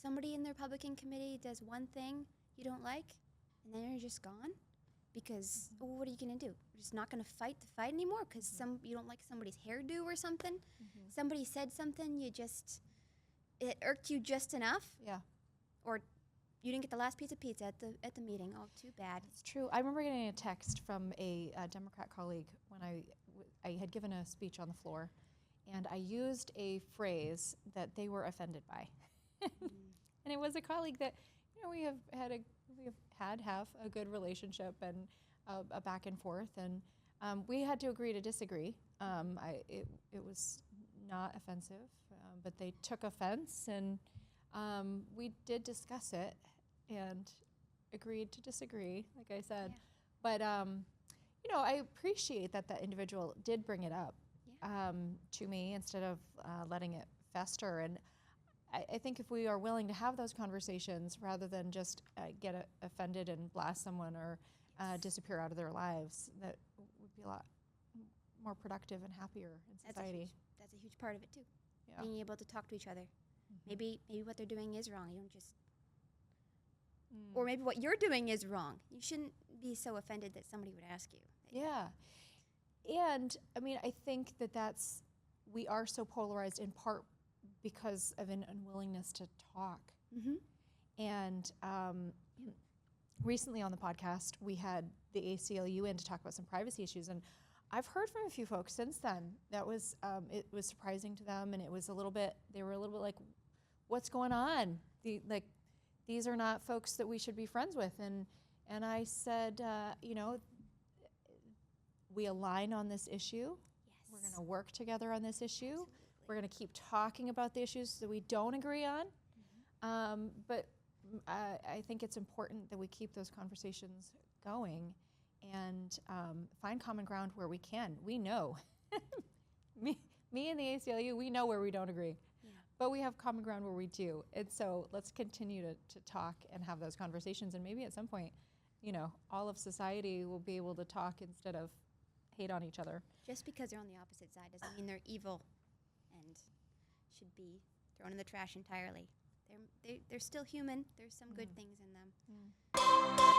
somebody in the Republican committee does one thing you don't like, and then you're just gone? Because well, what are you going to do? You're just not going to fight the fight anymore because you don't like somebody's hairdo or something? Somebody said something, it irked you just enough? Yeah. Or you didn't get the last piece of pizza at the meeting. Oh, too bad. It's true. I remember getting a text from a Democrat colleague when I had given a speech on the floor, and I used a phrase that they were offended by. And it was a colleague that, we have a good relationship and a back and forth, and we had to agree to disagree. It was not offensive, but they took offense, and we did discuss it and agreed to disagree, like I said. Yeah. But I appreciate that individual did bring it up to me instead of letting it fester. And I think if we are willing to have those conversations rather than just get offended and blast someone or disappear out of their lives, that would be a lot more productive and happier in society. That's a huge part of it too. Yeah. Being able to talk to each other. Maybe what they're doing is wrong. You don't just, or maybe what you're doing is wrong. You shouldn't be so offended that somebody would ask you. Yeah, and I mean, I think we are so polarized in part because of an unwillingness to talk. And recently on the podcast, we had the ACLU in to talk about some privacy issues, and I've heard from a few folks since then that was it was surprising to them, and they were a little bit like, what's going on? These are not folks that we should be friends with. And I said, we align on this issue. Yes. We're going to work together on this issue. Absolutely. We're going to keep talking about the issues that we don't agree on. But I think it's important that we keep those conversations going and find common ground where we can. We know, me and the ACLU, we know where we don't agree. But we have common ground where we do. And so let's continue to talk and have those conversations. And maybe at some point, all of society will be able to talk instead of hate on each other. Just because they're on the opposite side doesn't mean they're evil and should be thrown in the trash entirely. They're still human. There's some good things in them.